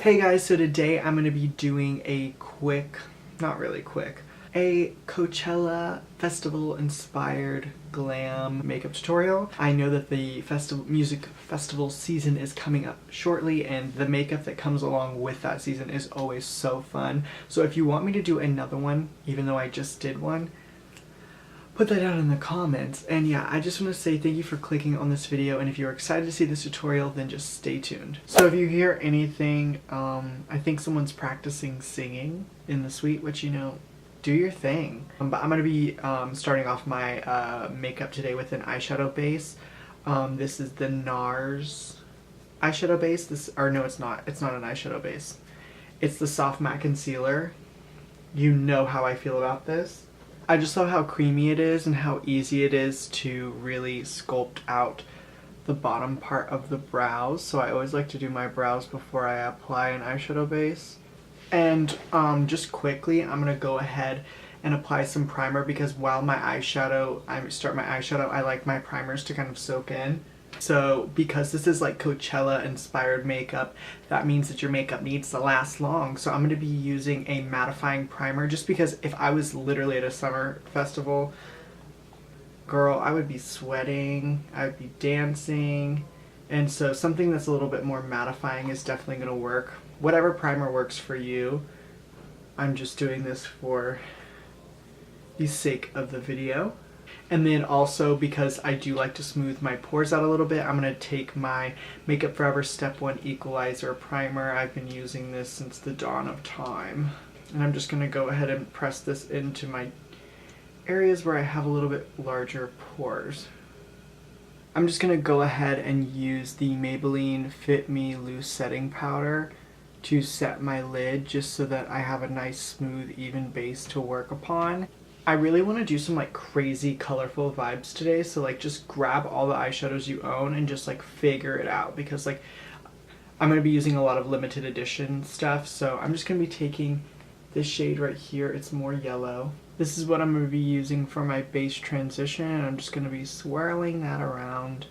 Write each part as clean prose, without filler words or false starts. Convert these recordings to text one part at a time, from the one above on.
Hey guys, so today I'm going to be doing a quick, not really quick, a Coachella festival inspired glam makeup tutorial. I know that the music festival season is coming up shortly, and the makeup that comes along with that season is always so fun. So if you want me to do another one, even though I just did one, put that down in the comments. And yeah, I just want to say thank you for clicking on this video, and if you're excited to see this tutorial, then just stay tuned. So if you hear anything, I think someone's practicing singing in the suite, which, you know, do your thing. But I'm going to be starting off my makeup today with an eyeshadow base. This is the NARS eyeshadow base. No, it's not an eyeshadow base. It's the Soft Matte Concealer. You know how I feel about this. I just love how creamy it is and how easy it is to really sculpt out the bottom part of the brows. So I always like to do my brows before I apply an eyeshadow base. And just quickly, I'm going to go ahead and apply some primer, because while I start my eyeshadow, I like my primers to kind of soak in. So because this is like Coachella inspired makeup, that means that your makeup needs to last long. So I'm going to be using a mattifying primer, just because if I was literally at a summer festival, girl, I would be sweating, I would be dancing, and so something that's a little bit more mattifying is definitely going to work. Whatever primer works for you. I'm just doing this for the sake of the video. And then also, because I do like to smooth my pores out a little bit, I'm going to take my Makeup Forever Step 1 Equalizer Primer. I've been using this since the dawn of time. And I'm just going to go ahead and press this into my areas where I have a little bit larger pores. I'm just going to go ahead and use the Maybelline Fit Me Loose Setting Powder to set my lid, just so that I have a nice, smooth, even base to work upon. I really want to do some like crazy colorful vibes today, so like just grab all the eyeshadows you own and just like figure it out, because like I'm going to be using a lot of limited edition stuff. So I'm just going to be taking this shade right here. It's more yellow. This is what I'm going to be using for my base transition, and I'm just going to be swirling that around.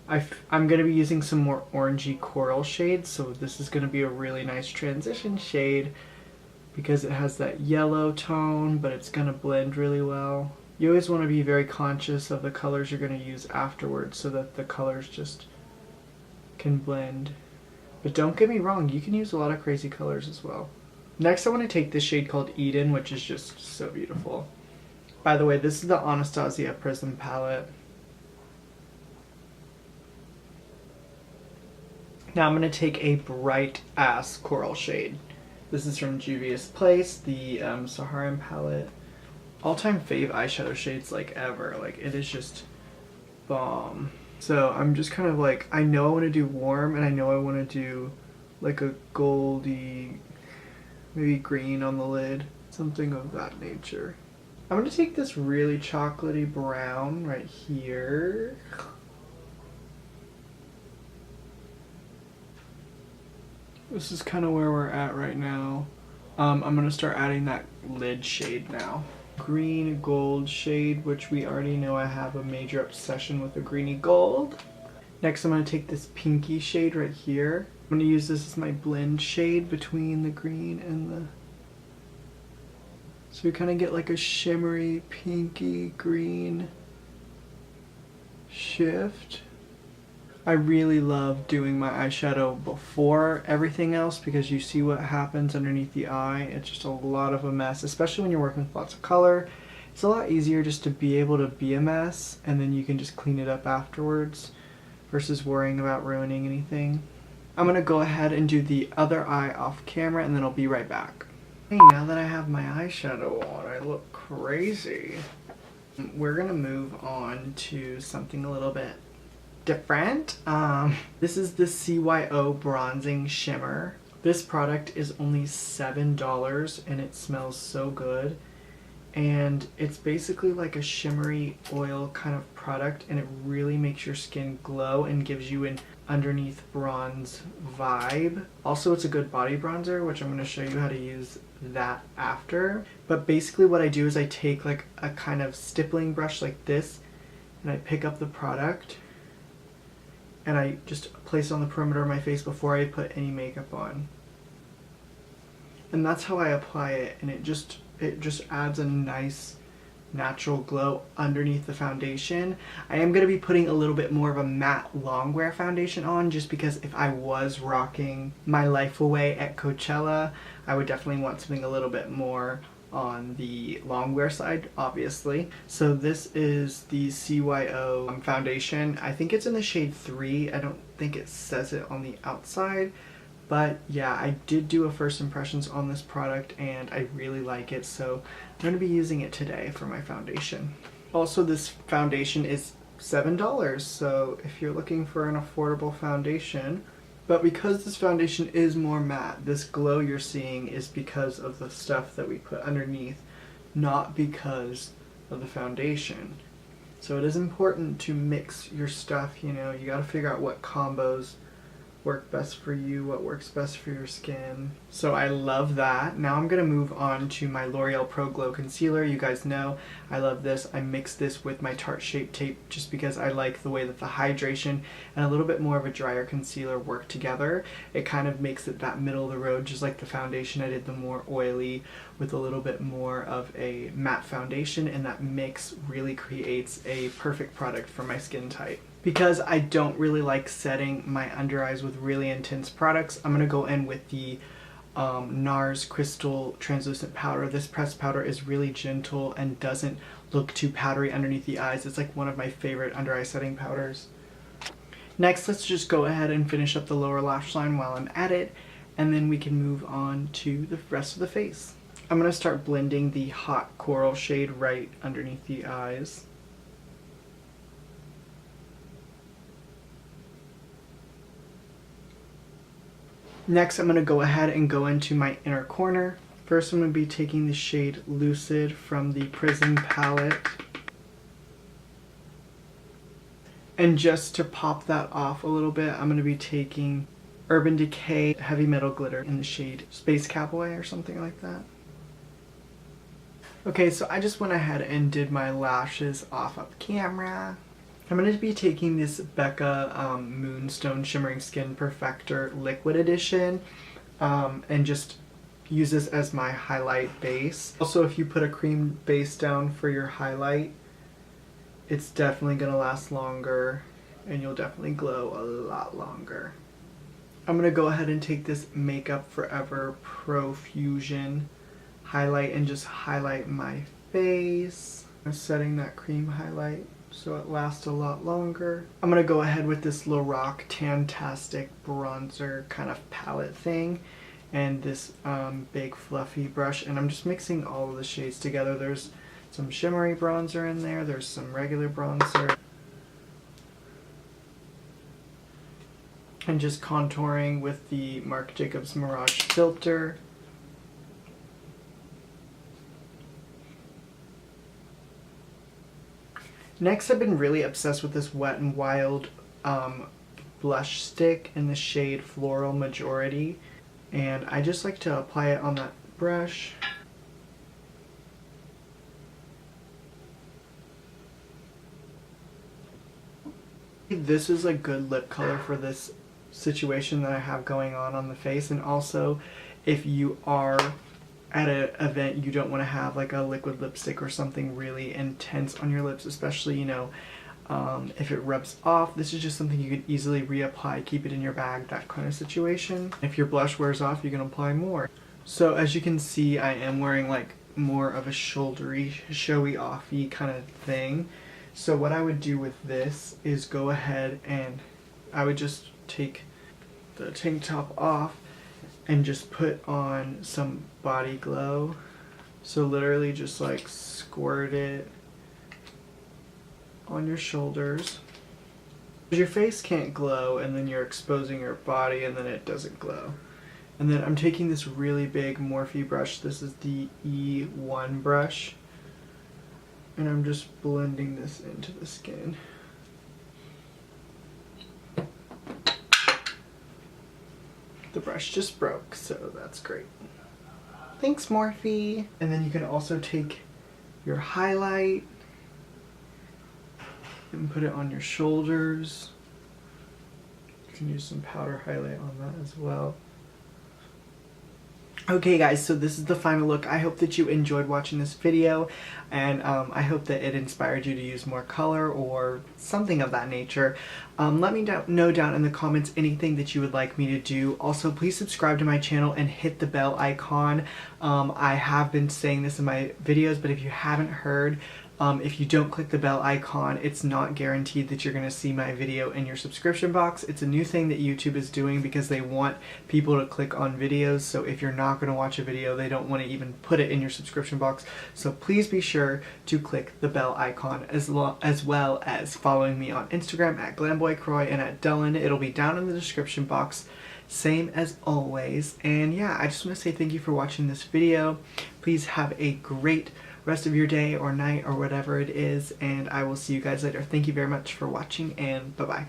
I'm going to be using some more orangey coral shades, so this is going to be a really nice transition shade, because it has that yellow tone, but it's going to blend really well. You always want to be very conscious of the colors you're going to use afterwards, so that the colors just can blend. But don't get me wrong, you can use a lot of crazy colors as well. Next, I want to take this shade called Eden, which is just so beautiful. By the way, this is the Anastasia Prism palette. Now I'm going to take a bright ass coral shade. This is from Juvia's Place, the Saharan palette. All-time fave eyeshadow shades like ever. Like, it is just bomb. So I'm just kind of like, I know I want to do warm, and I know I want to do like a goldy, maybe green on the lid. Something of that nature. I'm going to take this really chocolatey brown right here. This is kind of where we're at right now. I'm going to start adding that lid shade now. Green gold shade, which we already know I have a major obsession with the greeny gold. Next, I'm going to take this pinky shade right here. I'm going to use this as my blend shade between the green and the... So we kind of get like a shimmery pinky green shift. I really love doing my eyeshadow before everything else, because you see what happens underneath the eye. It's just a lot of a mess, especially when you're working with lots of color. It's a lot easier just to be able to be a mess, and then you can just clean it up afterwards versus worrying about ruining anything. I'm going to go ahead and do the other eye off camera, and then I'll be right back. Hey, now that I have my eyeshadow on, I look crazy. We're going to move on to something a little bit different. This is the CYO Bronzing Shimmer. This product is only $7, and it smells so good. And it's basically like a shimmery oil kind of product, and it really makes your skin glow and gives you an underneath bronze vibe. Also, it's a good body bronzer, which I'm going to show you how to use that after. But basically what I do is I take like a kind of stippling brush like this, and I pick up the product, and I just place it on the perimeter of my face before I put any makeup on. And that's how I apply it, and it just adds a nice natural glow underneath the foundation. I am going to be putting a little bit more of a matte longwear foundation on, just because if I was rocking my life away at Coachella, I would definitely want something a little bit more on the longwear side, obviously. So this is the CYO foundation. I think it's in the shade 3. I don't think it says it on the outside. But yeah, I did do a first impressions on this product and I really like it, so I'm going to be using it today for my foundation. Also, this foundation is $7, so if you're looking for an affordable foundation, but because this foundation is more matte, this glow you're seeing is because of the stuff that we put underneath, not because of the foundation. So it is important to mix your stuff, you know, you got to figure out what combos work best for you, what works best for your skin. So I love that. Now I'm gonna move on to my L'Oreal Pro Glow Concealer. You guys know I love this. I mixed this with my Tarte Shape Tape just because I like the way that the hydration and a little bit more of a drier concealer work together. It kind of makes it that middle of the road, just like the foundation. I did the more oily with a little bit more of a matte foundation, and that mix really creates a perfect product for my skin type. Because I don't really like setting my under eyes with really intense products, I'm going to go in with the NARS Crystal Translucent Powder. This pressed powder is really gentle and doesn't look too powdery underneath the eyes. It's like one of my favorite under eye setting powders. Next, let's just go ahead and finish up the lower lash line while I'm at it, and then we can move on to the rest of the face. I'm going to start blending the Hot Coral shade right underneath the eyes. Next, I'm going to go ahead and go into my inner corner. First, I'm going to be taking the shade Lucid from the Prism palette. And just to pop that off a little bit, I'm going to be taking Urban Decay Heavy Metal Glitter in the shade Space Cowboy or something like that. Okay, so I just went ahead and did my lashes off camera. I'm going to be taking this Becca Moonstone Shimmering Skin Perfector Liquid Edition and just use this as my highlight base. Also, if you put a cream base down for your highlight, it's definitely going to last longer and you'll definitely glow a lot longer. I'm going to go ahead and take this Makeup Forever Pro Fusion highlight and just highlight my face. I'm setting that cream highlight so it lasts a lot longer. I'm going to go ahead with this Lorac Tantastic bronzer kind of palette thing and this big fluffy brush, and I'm just mixing all of the shades together. There's some shimmery bronzer in there, there's some regular bronzer, and just contouring with the Marc Jacobs Mirage filter. Next, I've been really obsessed with this Wet n Wild blush stick in the shade Floral Majority, and I just like to apply it on that brush. This is a good lip color for this situation that I have going on the face, and also if you are at an event you don't want to have like a liquid lipstick or something really intense on your lips, especially, you know, if it rubs off, this is just something you could easily reapply, keep it in your bag, that kind of situation. If your blush wears off, you can apply more. So as you can see, I am wearing like more of a shouldery, showy offy kind of thing. So what I would do with this is go ahead and I would just take the tank top off and just put on some body glow. So literally just like squirt it on your shoulders. Your face can't glow and then you're exposing your body and then it doesn't glow. And then I'm taking this really big Morphe brush. This is the E1 brush. And I'm just blending this into the skin. The brush just broke, so that's great. Thanks, Morphe. And then you can also take your highlight and put it on your shoulders. You can use some powder highlight on that as well. Okay guys, so this is the final look. I hope that you enjoyed watching this video, and I hope that it inspired you to use more color or something of that nature. Let me know down in the comments anything that you would like me to do. Also, please subscribe to my channel and hit the bell icon. I have been saying this in my videos, but if you haven't heard, if you don't click the bell icon, it's not guaranteed that you're going to see my video in your subscription box. It's a new thing that YouTube is doing because they want people to click on videos. So if you're not going to watch a video, they don't want to even put it in your subscription box. So please be sure to click the bell icon, as well as following me on Instagram at GlamboyCroy and at Dylan. It'll be down in the description box, same as always. And yeah, I just want to say thank you for watching this video. Please have a great rest of your day or night or whatever it is, and I will see you guys later. Thank you very much for watching, and bye-bye.